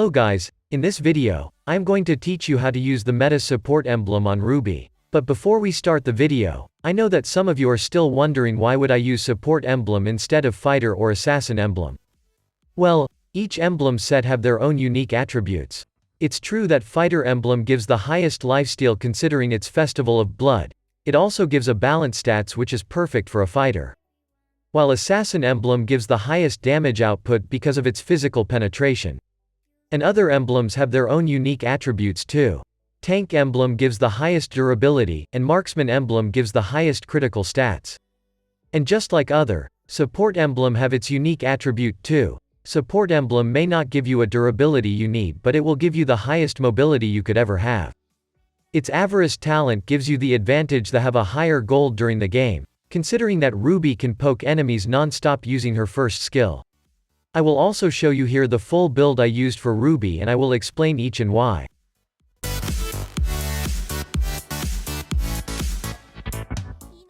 Hello guys, in this video, I am going to teach you how to use the meta support emblem on Ruby. But before we start the video, I know that some of you are still wondering why would I use support emblem instead of fighter or assassin emblem. Well, each emblem set have their own unique attributes. It's true that fighter emblem gives the highest lifesteal considering its festival of blood. It also gives a balance stats which is perfect for a fighter. While assassin emblem gives the highest damage output because of its physical penetration. And other emblems have their own unique attributes too. Tank emblem gives the highest durability, and marksman emblem gives the highest critical stats. And just like other, support emblem have its unique attribute too. Support emblem may not give you a durability you need, but it will give you the highest mobility you could ever have. Its avarice talent gives you the advantage to have a higher gold during the game, considering that Ruby can poke enemies non-stop using her first skill. I will also show you here the full build I used for Ruby and I will explain each and why.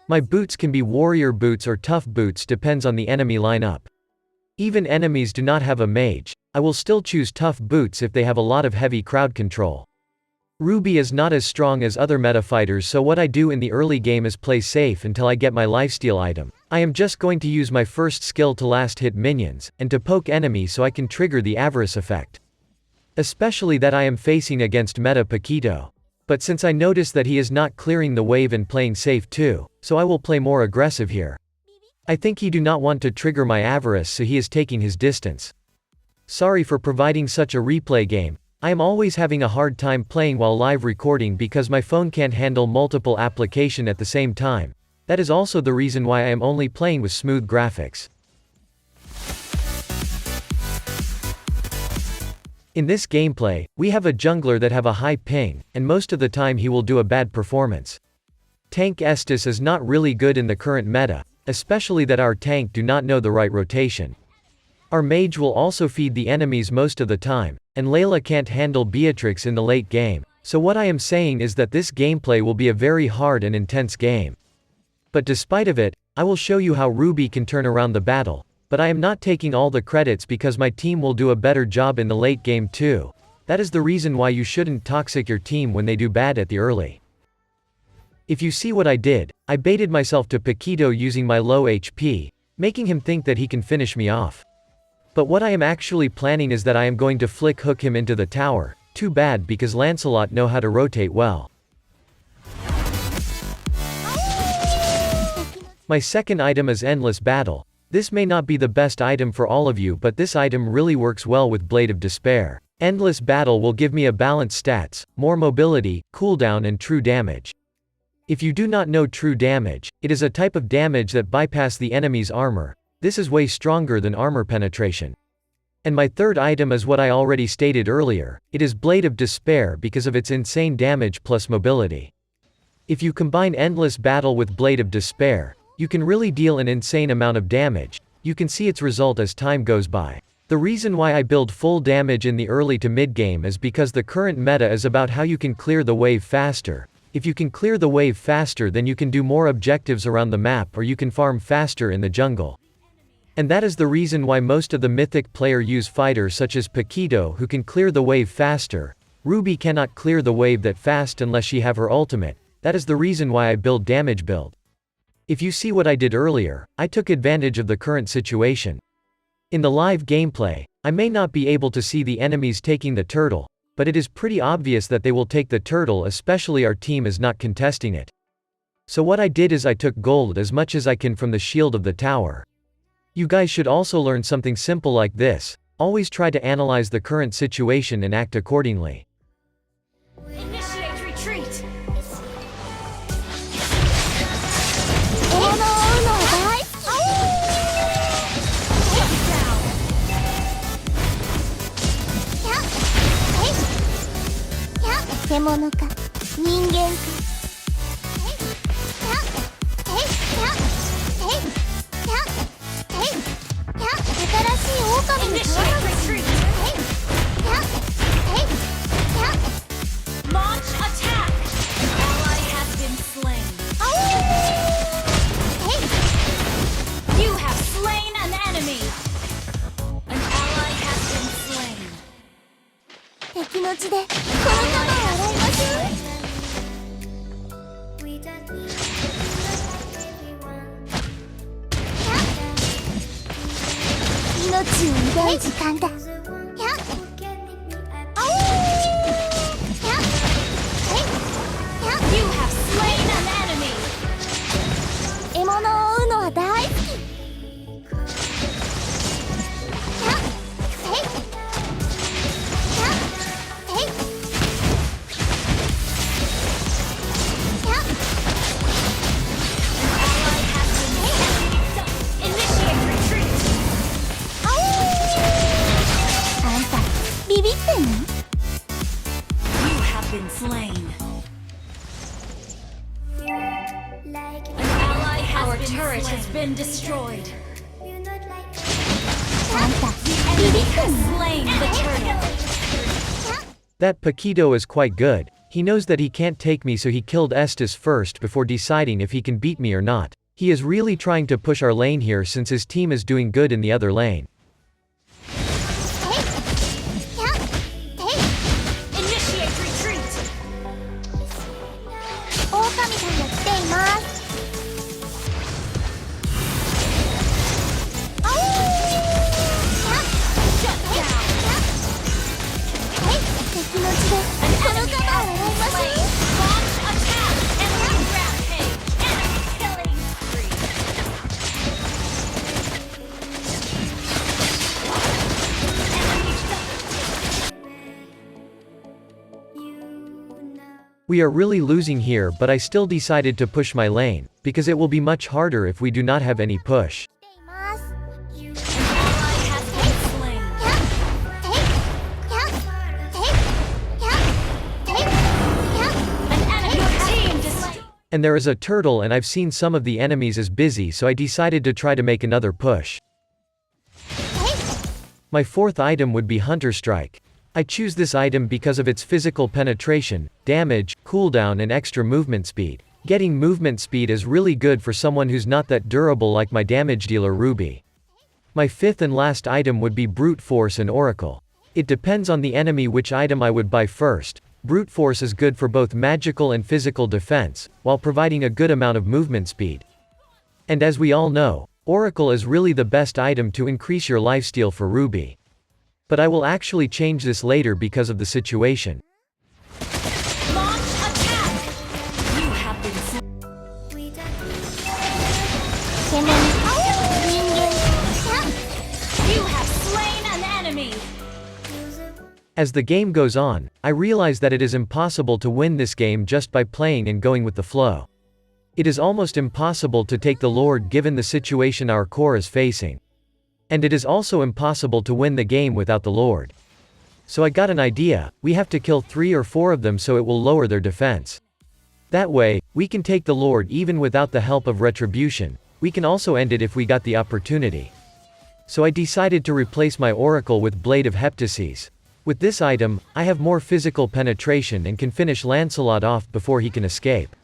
My boots can be warrior boots or tough boots, depends on the enemy lineup. Even enemies do not have a mage, I will still choose tough boots if they have a lot of heavy crowd control. Ruby is not as strong as other meta fighters, so what I do in the early game is play safe until I get my lifesteal item. I am just going to use my first skill to last hit minions, and to poke enemies so I can trigger the avarice effect. Especially that I am facing against meta Paquito. But since I notice that he is not clearing the wave and playing safe too, so I will play more aggressive here. I think he do not want to trigger my avarice, so he is taking his distance. Sorry for providing such a replay game. I am always having a hard time playing while live recording because my phone can't handle multiple applications at the same time. That is also the reason why I am only playing with smooth graphics. In this gameplay, we have a jungler that have a high ping, and most of the time he will do a bad performance. Tank Estus is not really good in the current meta, especially that our tank do not know the right rotation. Our mage will also feed the enemies most of the time, and Layla can't handle Beatrix in the late game, so what I am saying is that this gameplay will be a very hard and intense game. But despite of it, I will show you how Ruby can turn around the battle, but I am not taking all the credits because my team will do a better job in the late game too. That is the reason why you shouldn't toxic your team when they do bad at the early. If you see what I did, I baited myself to Paquito using my low HP, making him think that he can finish me off. But what I am actually planning is that I am going to flick hook him into the tower. Too bad because Lancelot know how to rotate well. My second item is Endless Battle. This may not be the best item for all of you, but this item really works well with Blade of Despair. Endless Battle will give me a balanced stats, more mobility, cooldown and true damage. If you do not know true damage, it is a type of damage that bypass the enemy's armor. This is way stronger than armor penetration. And my third item is what I already stated earlier, it is Blade of Despair because of its insane damage plus mobility. If you combine Endless Battle with Blade of Despair, you can really deal an insane amount of damage. You can see its result as time goes by. The reason why I build full damage in the early to mid game is because the current meta is about how you can clear the wave faster. If you can clear the wave faster, then you can do more objectives around the map or you can farm faster in the jungle. And that is the reason why most of the Mythic player use fighters such as Paquito who can clear the wave faster. Ruby cannot clear the wave that fast unless she have her ultimate. That is the reason why I build damage build. If you see what I did earlier, I took advantage of the current situation. In the live gameplay, I may not be able to see the enemies taking the turtle, but it is pretty obvious that they will take the turtle, especially our team is not contesting it. So what I did is I took gold as much as I can from the shield of the tower. You guys should also learn something simple like this. Always try to analyze the current situation and act accordingly. Initiate retreat! Initiate retreat! Launch attack! Ally has been slain. You have slain an enemy! An ally has been slain. ちでこの玉を洗いましょう。命を奪う時間だ。You have slain an enemy. 獲物を追うのは大好き。Initiate retreat. あんたビビってんの？ You have been slain. Our turret has been destroyed. あんたビビってんの？ Slain the turtle. That Paquito is quite good. He knows that he can't take me, so he killed Estes first before deciding if he can beat me or not. He is really trying to push our lane here since his team is doing good in the other lane. Initiate retreat. 狼さんが来ています。敵の血でこの玉を洗いましょう。 Launch attack. Enemy rampage. Enemy killing spree. We are really losing here, but I still decided to push my lane, because it will be much harder if we do not have any push. 来ています。 An ally has been slain. An enemy team destroyed. And there is a turtle, and I've seen some of the enemies is busy, so I decided to try to make another push. My fourth item would be Hunter Strike. I choose this item because of its physical penetration, damage, cooldown and extra movement speed. Getting movement speed is really good for someone who's not that durable like my damage dealer Ruby. My fifth and last item would be Brute Force and Oracle. It depends on the enemy which item I would buy first. Brute Force is good for both magical and physical defense, while providing a good amount of movement speed. And as we all know, Oracle is really the best item to increase your lifesteal for Ruby. But I will actually change this later because of the situation. Launch attack. You have been slain. ケメン人間 You have slain an enemy. As the game goes on, I realize that it is impossible to win this game just by playing and going with the flow. It is almost impossible to take the Lord given the situation our core is facing. And it is also impossible to win the game without the Lord. So I got an idea, we have to kill 3 or 4 of them so it will lower their defense. That way, we can take the Lord even without the help of Retribution. We can also end it if we got the opportunity. So I decided to replace my Oracle with Blade of Heptases. With this item, I have more physical penetration and can finish Lancelot off before he can escape.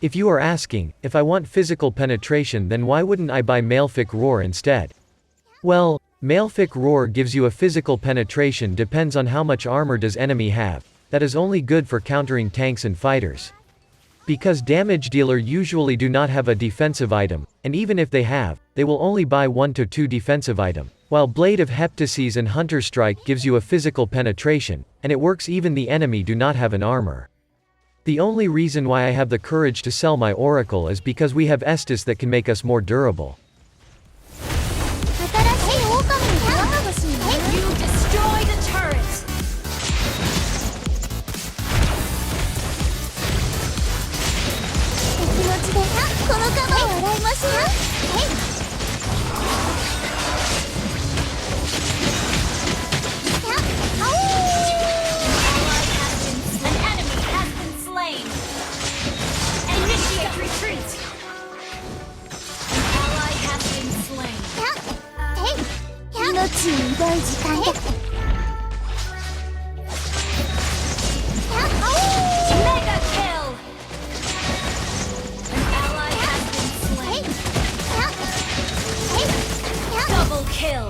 If you are asking, if I want physical penetration, then why wouldn't I buy Malefic Roar instead? Well, Malefic Roar gives you a physical penetration depends on how much armor does enemy have. That is only good for countering tanks and fighters. Because damage dealer usually do not have a defensive item, and even if they have, they will only buy 1 to 2 defensive item. While Blade of Heptases and Hunter Strike gives you a physical penetration, and it works even the enemy do not have an armor. The only reason why I have the courage to sell my Oracle is because we have Estes that can make us more durable. 新しい狼に皮が欲しいね。 You destroy the turret. 敵の血でこの玉を洗いましょう。 An enemy has been slain. Initiate retreat. An ally has been slain. 命を奪う時間だ。 Mega kill. An ally has been slain. Double kill.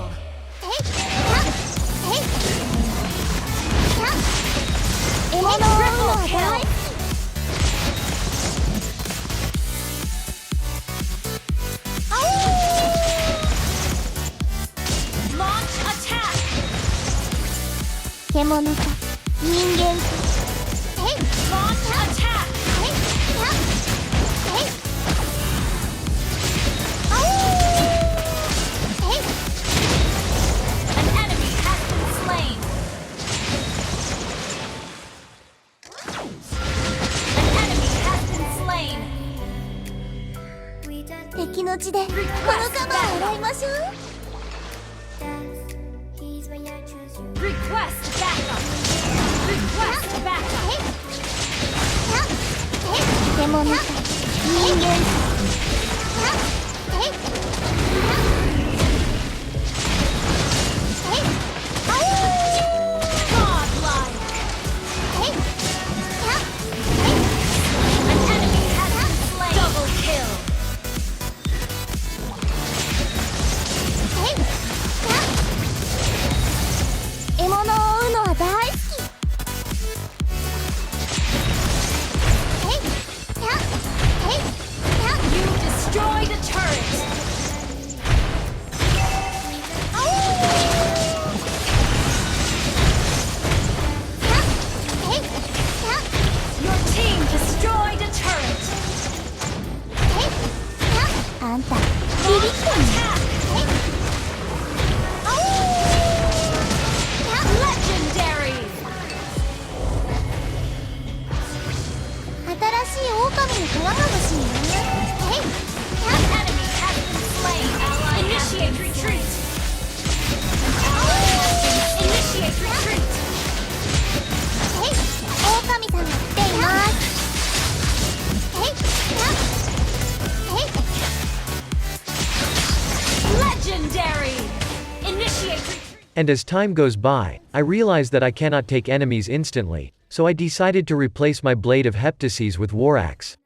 獣か人間か Launch attack. An enemy has been slain. An enemy has been slain. 敵の血でこの鎌を洗いましょう Request backup. Request backup. 獣か人間か Godlike. An enemy has been slain. Double kill. 獲物を追うのは大好き You destroyed a turret. Your team destroyed a turret. あんたビビってんの Attack. Legendary. 新しい狼の皮が欲しいな An enemy has been slain. Initiate retreat. Initiate retreat. 狼さんが来ています Legendary. Initiate retreat. And as time goes by, I realize that I cannot take enemies instantly, so I decided to replace my Blade of Heptases with War Axe.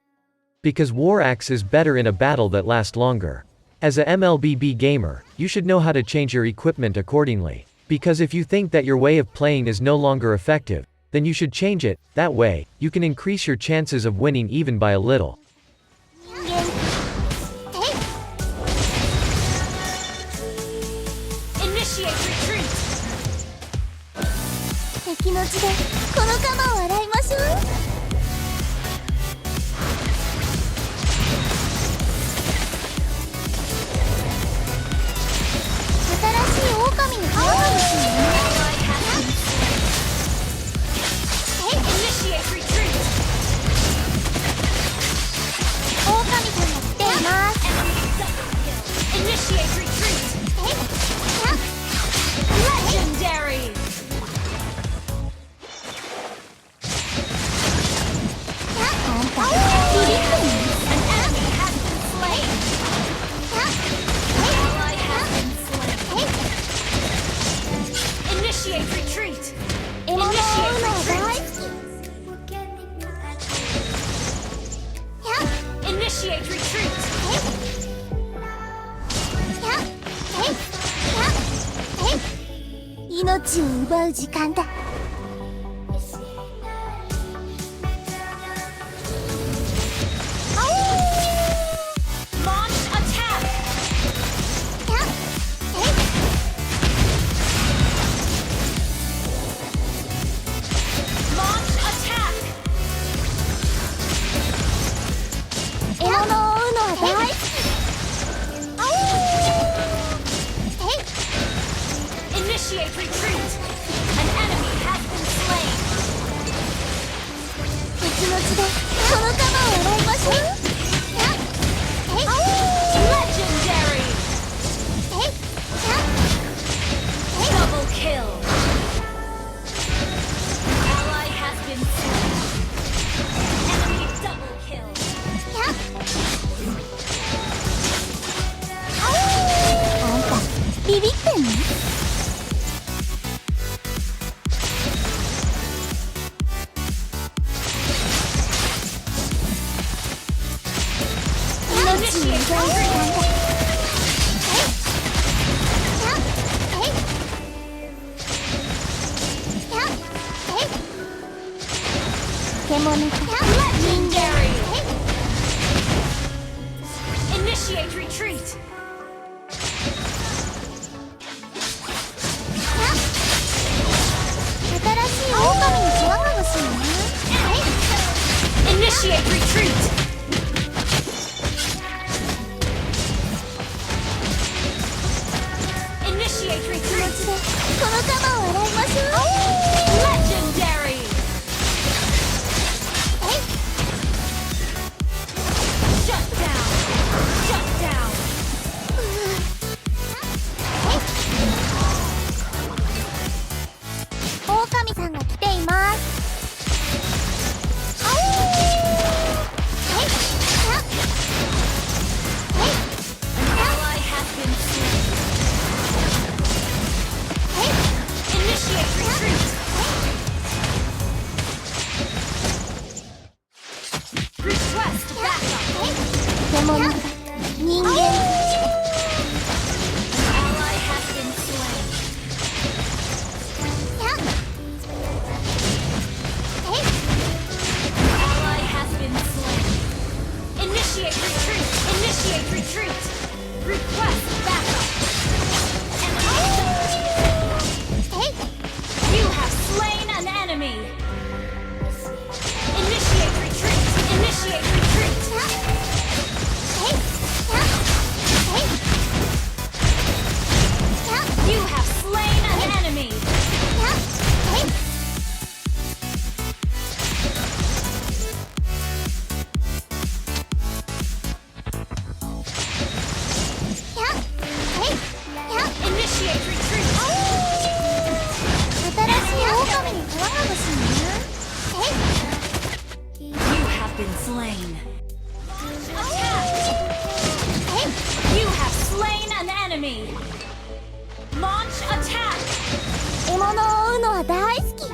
Because War Axe is better in a battle that lasts longer. As a MLBB gamer, you should know how to change your equipment accordingly. Because if you think that your way of playing is no longer effective, then you should change it. That way, you can increase your chances of winning even by a little. 人間 Initiate retreat. 敵の血でこの鎌を洗いましょう 新しい狼の皮が欲しいな Initiate retreat. 狼さんが来ています Initiate retreat. Legendary. あんたビビってんの An enemy has been slain. Ally has been slain. Initiate retreat. 獲物を追うのは大好き Initiate retreat. 命を奪う時間だ Launch attack. Launch attack. 獲物を追うのは大好き Initiate retreat. An enemy has been slain. 敵の血でこの鎌を洗いましょう Legendary. Double kill. Ally has been slain. Enemy double kill. あんたビビってんの Initiate retreat. 獣か Legendary. Initiate retreat. 新 Initiate retreat! Initiate retreat! この玉を洗いましょう。 Legendary! Shut down! Shut down! 狼さんが来ています。 Ally has been slain. Initiate retreat! Request backup! 獣が人間 Ally has been slain. Ally has been slain. Initiate retreat! Initiate retreat! Request backup! You have slain an enemy! Initiate retreat! Initiate retreat! You have slain an enemy! Initiate retreat! 新しい狼に皮が欲しいな。 You have been slain. Attack! You have slain an enemy. Launch attack! 獲物を追うのは大好き。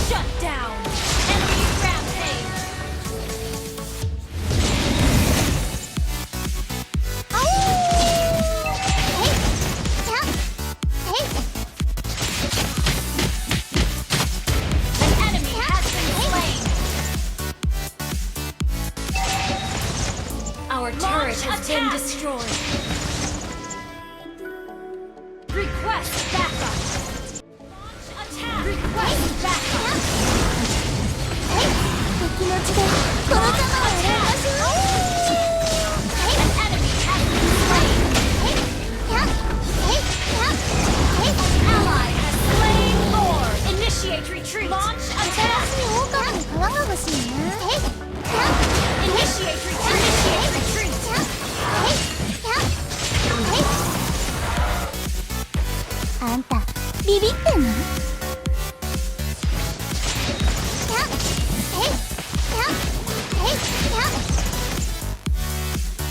Shut down! Enemy rampage! An enemy has been slain. Our turret has been destroyed. Request backup. Launch attack. Request backup. 敵の血でこの玉を洗いましょう。 An enemy has been slain. Ally has slain Lord. Initiate retreat. Launch 新 attack. しい狼に皮が欲しいな。 Initiate retreat. Initiate retreat. あんたビビってんの？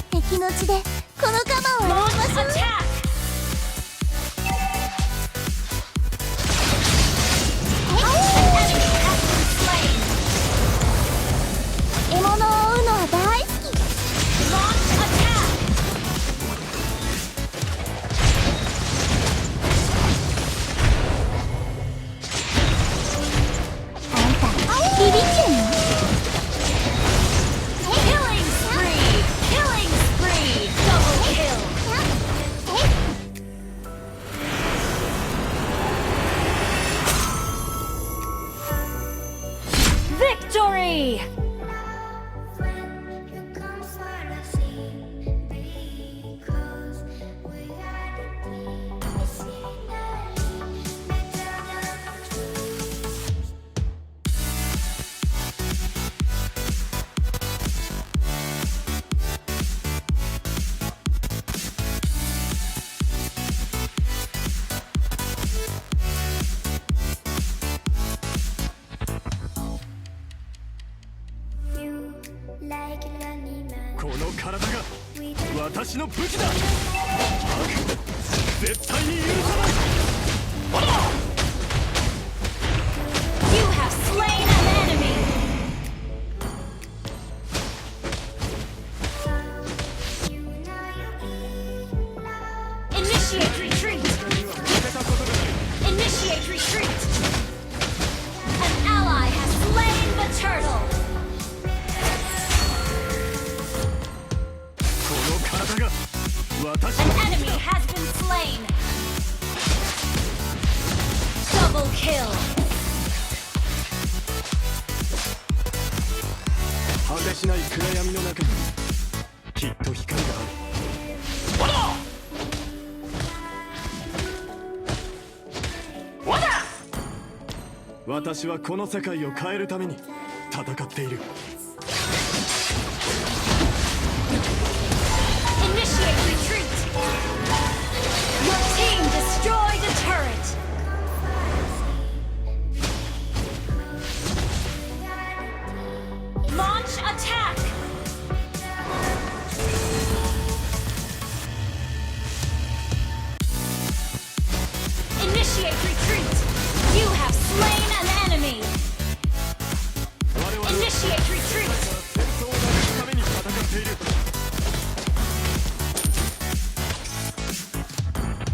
敵の血でこの鎌を洗い Launch ましょう。 attack. An enemy has been slain. 獲物を追うのは大好き。 Launch attack.あんたビビってんの？ Killing spree. Killing spree. Double kill. Victory. like an animal. この体が私の武器だ。絶対に許さない。 You have slain an enemy. Initiate retreat. Initiate retreat. An ally has slain the turtle. この体が私 An の enemy has been slain. 暗闇の中にきっと光がある。私はこの世界を変えるために戦っている。Initiate retreat! Your team destroyed a turret! Launch attack! Initiate retreat! You have slain an enemy! Initiate retreat! 戦争をなくすために戦っている。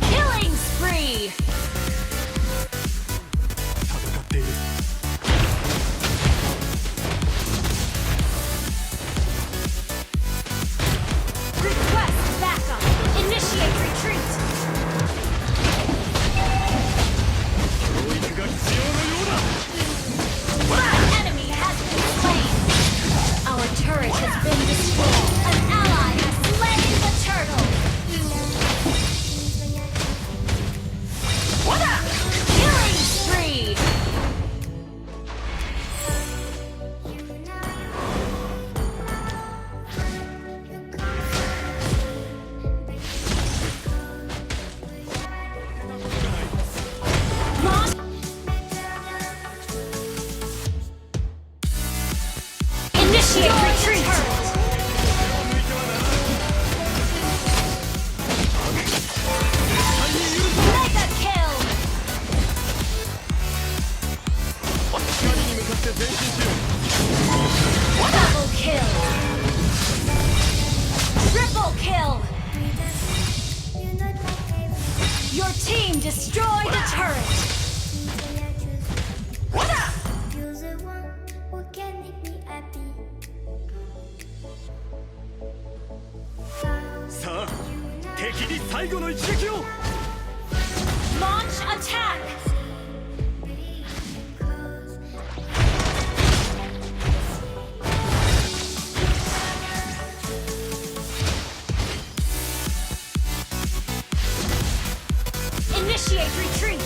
Killing spree! 戦っている。 Request backup! Initiate retreat! 教育が必要のようだ。 An enemy has been slain! Our turret has been destroyed! An ally has slain the turtle! Killing spree! Launch- Initiate retreat! Mega kill! 光に向かって前進しよう。 Double kill! Triple kill! Your team destroyed a turret! You're the one who can make me happy. さあ、敵に最後の一撃を。 Launch attack! Initiate retreat!